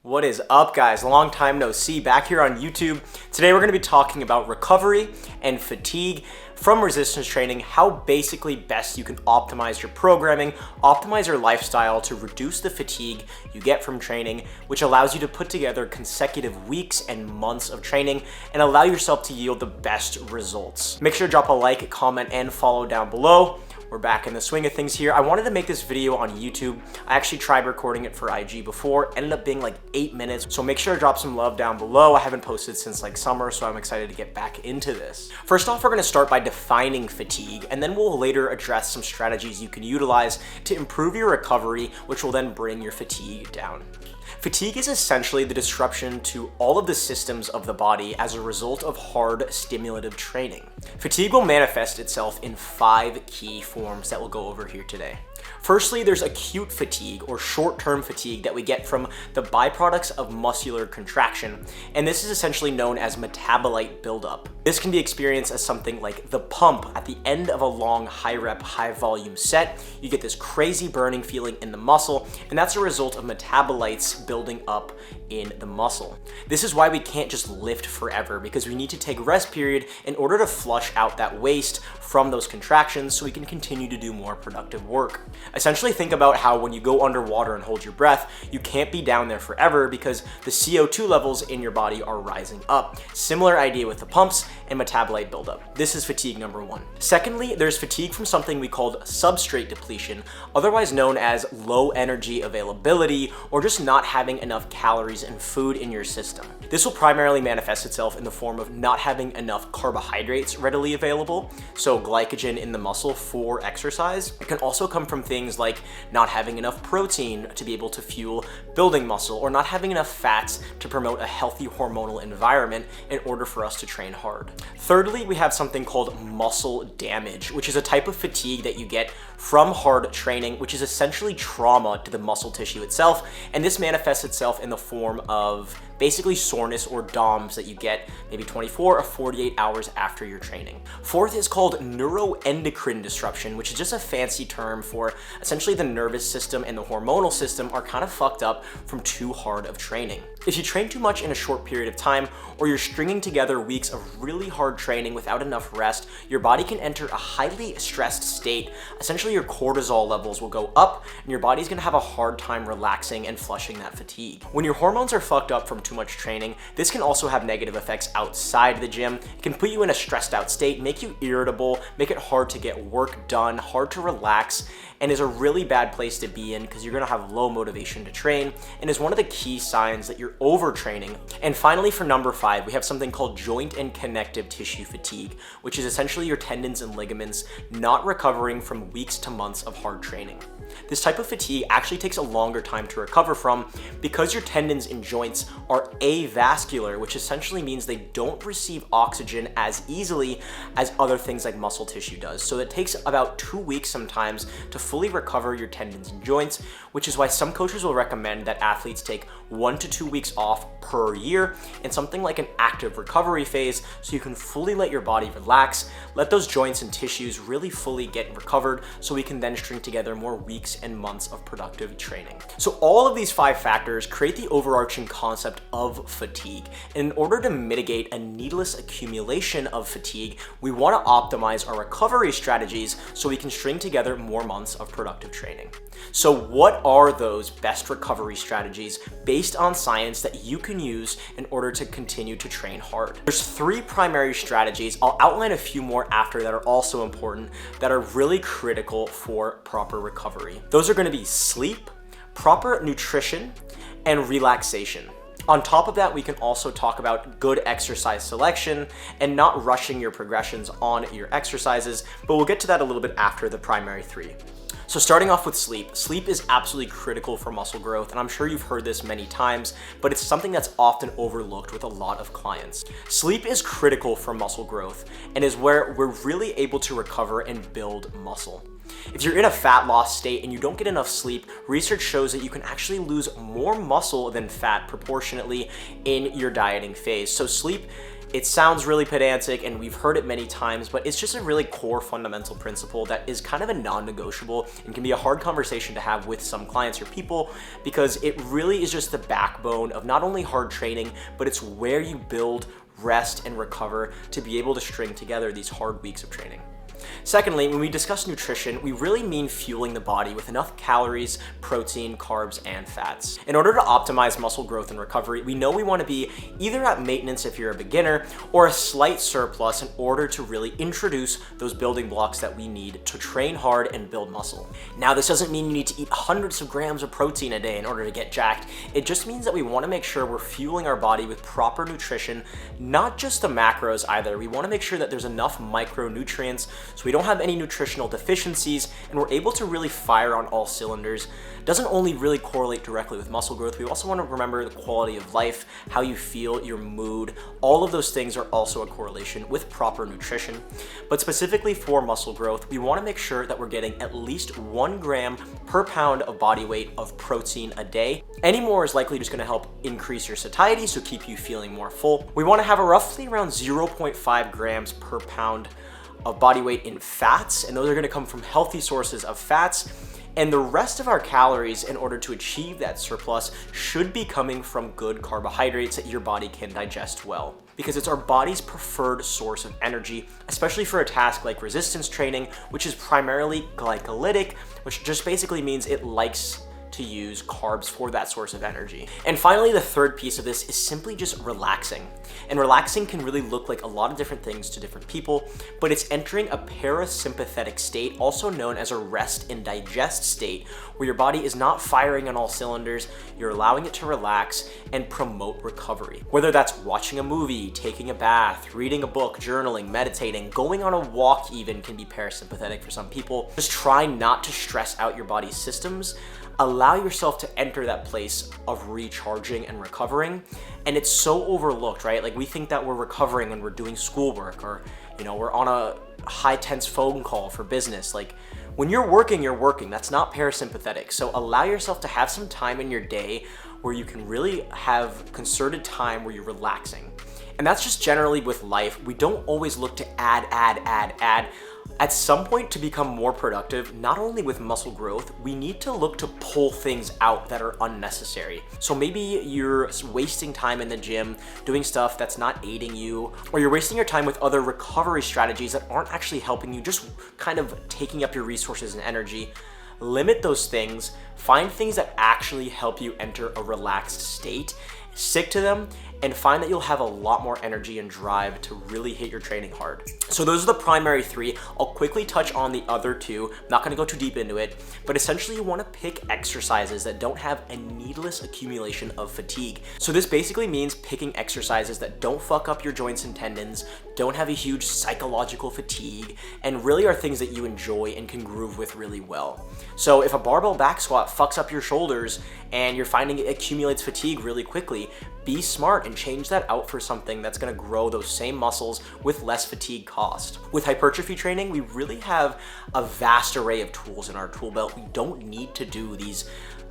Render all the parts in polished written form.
What is up, guys? Long time no see, back here on YouTube. Today we're going to be talking about recovery and fatigue from resistance training, how basically best you can optimize your programming, optimize your lifestyle to reduce the fatigue you get from training, which allows you to put together consecutive weeks and months of training and allow yourself to yield the best results. Make sure to drop a like, comment, and follow down below. We're back in the swing of things here. I wanted to make this video on YouTube. I actually tried recording it for IG before, ended up being like 8 minutes. So make sure to drop some love down below. I haven't posted since like summer, so I'm excited to get back into this. First off, we're gonna start by defining fatigue, and then we'll later address some strategies you can utilize to improve your recovery, which will then bring your fatigue down. Fatigue is essentially the disruption to all of the systems of the body as a result of hard stimulative training. Fatigue will manifest itself in 5 key forms that we'll go over here today. Firstly, there's acute fatigue or short-term fatigue that we get from the byproducts of muscular contraction, and this is essentially known as metabolite buildup. This can be experienced as something like the pump at the end of a long high-rep, high-volume set. You get this crazy burning feeling in the muscle, and that's a result of metabolites building up in the muscle. This is why we can't just lift forever, because we need to take a rest period in order to flush out that waste from those contractions so we can continue to do more productive work. Essentially, think about how when you go underwater and hold your breath, you can't be down there forever because the CO2 levels in your body are rising up. Similar idea with the pumps and metabolite buildup. This is fatigue number 1. Secondly, there's fatigue from something we called substrate depletion, otherwise known as low energy availability or just not having enough calories and food in your system. This will primarily manifest itself in the form of not having enough carbohydrates readily available, so glycogen in the muscle for exercise. It can also come from things like not having enough protein to be able to fuel building muscle, or not having enough fats to promote a healthy hormonal environment in order for us to train hard. Thirdly, we have something called muscle damage, which is a type of fatigue that you get from hard training, which is essentially trauma to the muscle tissue itself, and this manifests itself in the form of basically soreness or DOMS that you get maybe 24 or 48 hours after your training. Fourth is called neuroendocrine disruption, which is just a fancy term for essentially the nervous system and the hormonal system are kind of fucked up from too hard of training. If you train too much in a short period of time, or you're stringing together weeks of really hard training without enough rest, your body can enter a highly stressed state. Essentially, your cortisol levels will go up, and your body's gonna have a hard time relaxing and flushing that fatigue. When your hormones are fucked up from too much training, this can also have negative effects outside the gym. It can put you in a stressed out state, make you irritable, make it hard to get work done, hard to relax, and is a really bad place to be in because you're gonna have low motivation to train, and is one of the key signs that you're overtraining. And finally, for number 5, we have something called joint and connective tissue fatigue, which is essentially your tendons and ligaments not recovering from weeks to months of hard training. This type of fatigue actually takes a longer time to recover from because your tendons and joints are avascular, which essentially means they don't receive oxygen as easily as other things like muscle tissue does. So it takes about 2 weeks sometimes to fully recover your tendons and joints, which is why some coaches will recommend that athletes take 1 to 2 weeks off per year in something like an active recovery phase so you can fully let your body relax, let those joints and tissues really fully get recovered so we can then string together more weeks and months of productive training. So all of these 5 factors create the overarching concept of fatigue. And in order to mitigate a needless accumulation of fatigue, we want to optimize our recovery strategies so we can string together more months of productive training. So what are those best recovery strategies based on science that you can use in order to continue to train hard? There's 3 primary strategies. I'll outline a few more after that are also important, that are really critical for proper recovery. Those are going to be sleep, proper nutrition, and relaxation. On top of that, we can also talk about good exercise selection and not rushing your progressions on your exercises, but we'll get to that a little bit after the primary 3. So starting off with sleep. Sleep is absolutely critical for muscle growth, and I'm sure you've heard this many times, but it's something that's often overlooked with a lot of clients. Sleep is critical for muscle growth and is where we're really able to recover and build muscle. If you're in a fat loss state and you don't get enough sleep, research shows that you can actually lose more muscle than fat proportionately in your dieting phase. So sleep It sounds really pedantic and we've heard it many times, but it's just a really core fundamental principle that is kind of a non-negotiable and can be a hard conversation to have with some clients or people, because it really is just the backbone of not only hard training, but it's where you build, rest, and recover to be able to string together these hard weeks of training. Secondly, when we discuss nutrition, we really mean fueling the body with enough calories, protein, carbs, and fats. In order to optimize muscle growth and recovery, we know we want to be either at maintenance if you're a beginner, or a slight surplus in order to really introduce those building blocks that we need to train hard and build muscle. Now, this doesn't mean you need to eat hundreds of grams of protein a day in order to get jacked. It just means that we want to make sure we're fueling our body with proper nutrition, not just the macros either. We want to make sure that there's enough micronutrients so we don't have any nutritional deficiencies and we're able to really fire on all cylinders. It doesn't only really correlate directly with muscle growth, we also want to remember the quality of life, how you feel, your mood. All of those things are also a correlation with proper nutrition. But specifically for muscle growth, we want to make sure that we're getting at least 1 gram per pound of body weight of protein a day. Any more is likely just going to help increase your satiety, so keep you feeling more full. We want to have a roughly around 0.5 grams per pound of body weight in fats, and those are going to come from healthy sources of fats. And the rest of our calories, in order to achieve that surplus, should be coming from good carbohydrates that your body can digest well, because it's our body's preferred source of energy, especially for a task like resistance training, which is primarily glycolytic, which just basically means it likes to use carbs for that source of energy. And finally, the third piece of this is simply just relaxing. And relaxing can really look like a lot of different things to different people, but it's entering a parasympathetic state, also known as a rest and digest state, where your body is not firing on all cylinders, you're allowing it to relax and promote recovery. Whether that's watching a movie, taking a bath, reading a book, journaling, meditating, going on a walk even can be parasympathetic for some people. Just try not to stress out your body's systems. Allow yourself to enter that place of recharging and recovering. And it's so overlooked, right? Like, we think that we're recovering when we're doing schoolwork, or, you know, we're on a high tense phone call for business. Like, when you're working, you're working. That's not parasympathetic. So allow yourself to have some time in your day where you can really have concerted time where you're relaxing. And that's just generally with life. We don't always look to add. At some point, to become more productive, not only with muscle growth, we need to look to pull things out that are unnecessary. So maybe you're wasting time in the gym doing stuff that's not aiding you, or you're wasting your time with other recovery strategies that aren't actually helping you, just kind of taking up your resources and energy. Limit those things, find things that actually help you enter a relaxed state, stick to them, and find that you'll have a lot more energy and drive to really hit your training hard. So those are the primary 3. I'll quickly touch on the other 2. I'm not gonna go too deep into it, but essentially you wanna pick exercises that don't have a needless accumulation of fatigue. So this basically means picking exercises that don't fuck up your joints and tendons, don't have a huge psychological fatigue, and really are things that you enjoy and can groove with really well. So if a barbell back squat fucks up your shoulders and you're finding it accumulates fatigue really quickly, be smart and change that out for something that's gonna grow those same muscles with less fatigue cost. With hypertrophy training, we really have a vast array of tools in our tool belt. We don't need to do these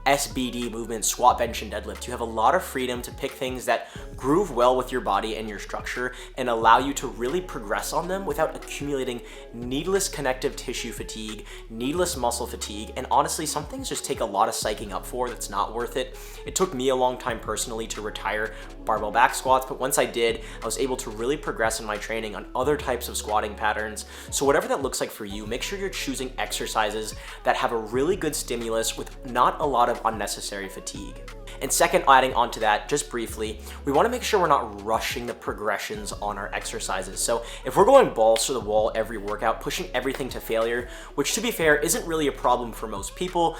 SBD movements, squat, bench, and deadlift. You have a lot of freedom to pick things that groove well with your body and your structure and allow you to really progress on them without accumulating needless connective tissue fatigue, needless muscle fatigue, and honestly, some things just take a lot of psyching up for that's not worth it. It took me a long time personally to retire barbell back squats, but once I did, I was able to really progress in my training on other types of squatting patterns. So whatever that looks like for you, make sure you're choosing exercises that have a really good stimulus with not a lot of unnecessary fatigue. And second, adding on to that, just briefly, we want to make sure we're not rushing the progressions on our exercises. So if we're going balls to the wall every workout, pushing everything to failure, which to be fair isn't really a problem for most people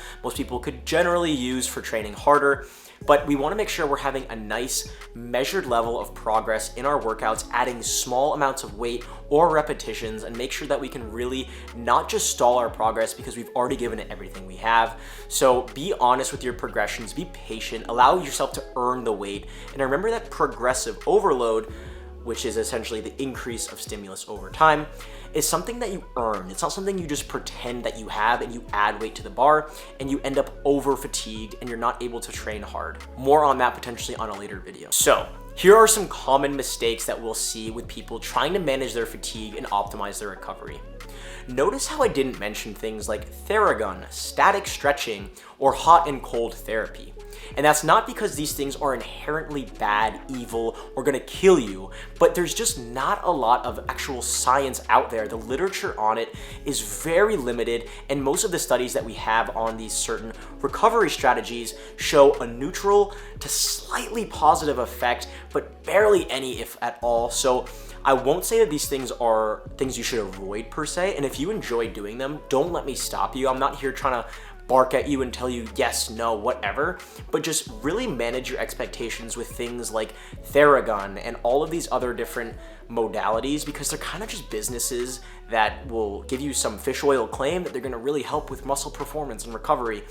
could generally use for training harder, but we want to make sure we're having a nice measured level of progress in our workouts, adding small amounts of weight or repetitions, and make sure that we can really not just stall our progress because we've already given it everything we have. So be honest with your progressions, be patient, allow yourself to earn the weight, and remember that progressive overload, which is essentially the increase of stimulus over time, is something that you earn. It's not something you just pretend that you have and you add weight to the bar and you end up over fatigued and you're not able to train hard. More on that potentially on a later video. So Here are some common mistakes that we'll see with people trying to manage their fatigue and optimize their recovery. Notice how I didn't mention things like Theragun, static stretching, or hot and cold therapy. And that's not because these things are inherently bad, evil, or gonna kill you, but there's just not a lot of actual science out there. The literature on it is very limited, and most of the studies that we have on these certain recovery strategies show a neutral to slightly positive effect, but barely any, if at all. So I won't say that these things are things you should avoid per se, and if you enjoy doing them, don't let me stop you. I'm not here trying to bark at you and tell you yes, no, whatever, but just really manage your expectations with things like Theragun and all of these other different modalities, because they're kind of just businesses that will give you some fish oil claim that they're gonna really help with muscle performance and recovery.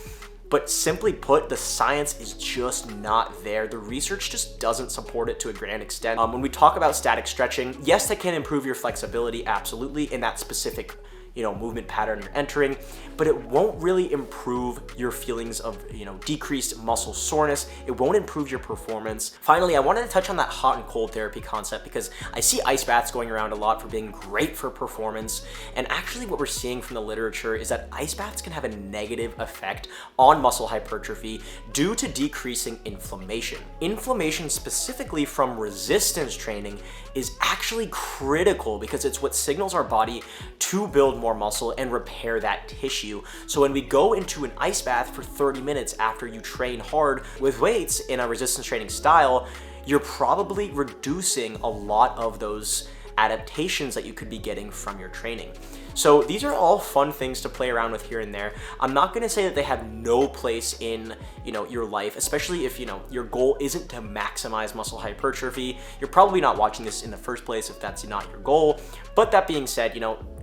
But simply put, the science is just not there. The research just doesn't support it to a grand extent. When we talk about static stretching, yes, that can improve your flexibility, absolutely, in that specific movement pattern you're entering, but it won't really improve your feelings of, decreased muscle soreness. It won't improve your performance. Finally, I wanted to touch on that hot and cold therapy concept because I see ice baths going around a lot for being great for performance. And actually what we're seeing from the literature is that ice baths can have a negative effect on muscle hypertrophy due to decreasing inflammation. Inflammation specifically from resistance training is actually critical because it's what signals our body to build more muscle and repair that tissue. So when we go into an ice bath for 30 minutes after you train hard with weights in a resistance training style, you're probably reducing a lot of those adaptations that you could be getting from your training. So these are all fun things to play around with here and there. I'm not gonna say that they have no place in your life, especially if your goal isn't to maximize muscle hypertrophy. You're probably not watching this in the first place if that's not your goal. But that being said,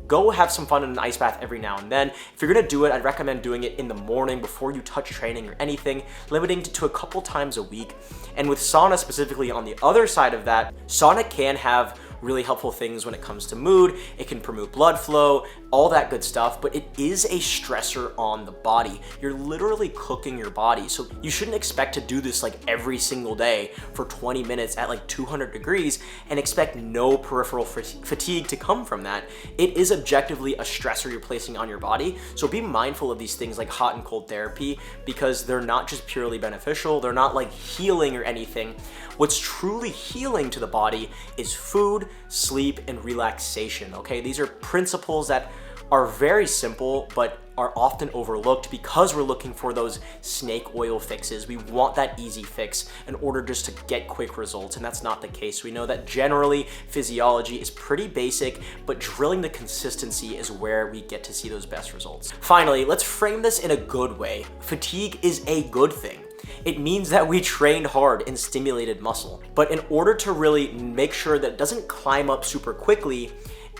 go have some fun in an ice bath every now and then. If you're gonna do it, I'd recommend doing it in the morning before you touch training or anything, limiting it to a couple times a week. And with sauna specifically on the other side of that, sauna can have really helpful things when it comes to mood. It can promote blood flow, all that good stuff, but it is a stressor on the body. You're literally cooking your body. So you shouldn't expect to do this like every single day for 20 minutes at like 200 degrees and expect no peripheral fatigue to come from that. It is objectively a stressor you're placing on your body. So be mindful of these things like hot and cold therapy because they're not just purely beneficial. They're not like healing or anything. What's truly healing to the body is food, sleep, and relaxation, okay? These are principles that are very simple, but are often overlooked because we're looking for those snake oil fixes. We want that easy fix in order just to get quick results, and that's not the case. We know that generally physiology is pretty basic, but drilling the consistency is where we get to see those best results. Finally, let's frame this in a good way. Fatigue is a good thing. It means that we trained hard and stimulated muscle. But in order to really make sure that it doesn't climb up super quickly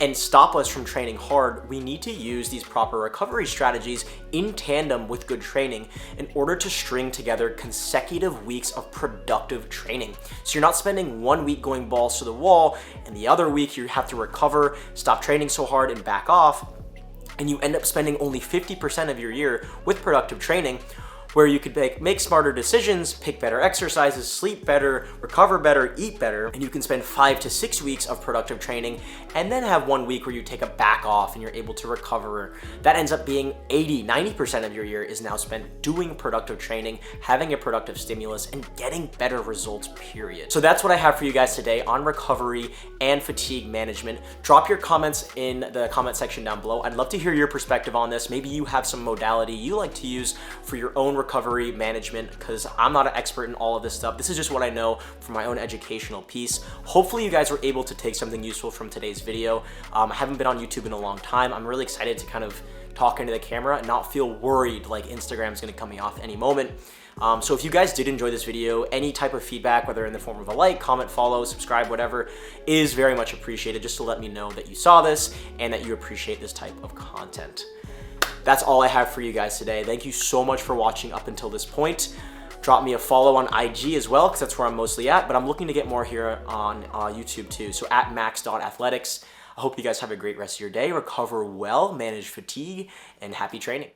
and stop us from training hard, we need to use these proper recovery strategies in tandem with good training in order to string together consecutive weeks of productive training. So you're not spending 1 week going balls to the wall and the other week you have to recover, stop training so hard and back off, and you end up spending only 50% of your year with productive training, where you could make smarter decisions, pick better exercises, sleep better, recover better, eat better, and you can spend 5 to 6 weeks of productive training and then have 1 week where you take a back off and you're able to recover. That ends up being 80-90% of your year is now spent doing productive training, having a productive stimulus, and getting better results, period. So that's what I have for you guys today on recovery and fatigue management. Drop your comments in the comment section down below. I'd love to hear your perspective on this. Maybe you have some modality you like to use for your own recovery management, because I'm not an expert in all of this stuff. This is just what I know from my own educational piece. Hopefully you guys were able to take something useful from today's video. I haven't been on YouTube in a long time. I'm really excited to kind of talk into the camera and not feel worried like Instagram's gonna cut me off any moment. So if you guys did enjoy this video, any type of feedback, whether in the form of a like, comment, follow, subscribe, whatever, is very much appreciated, just to let me know that you saw this and that you appreciate this type of content. That's all I have for you guys today. Thank you so much for watching up until this point. Drop me a follow on IG as well, because that's where I'm mostly at, but I'm looking to get more here on YouTube too. So at max.athletics. I hope you guys have a great rest of your day. Recover well, manage fatigue, and happy training.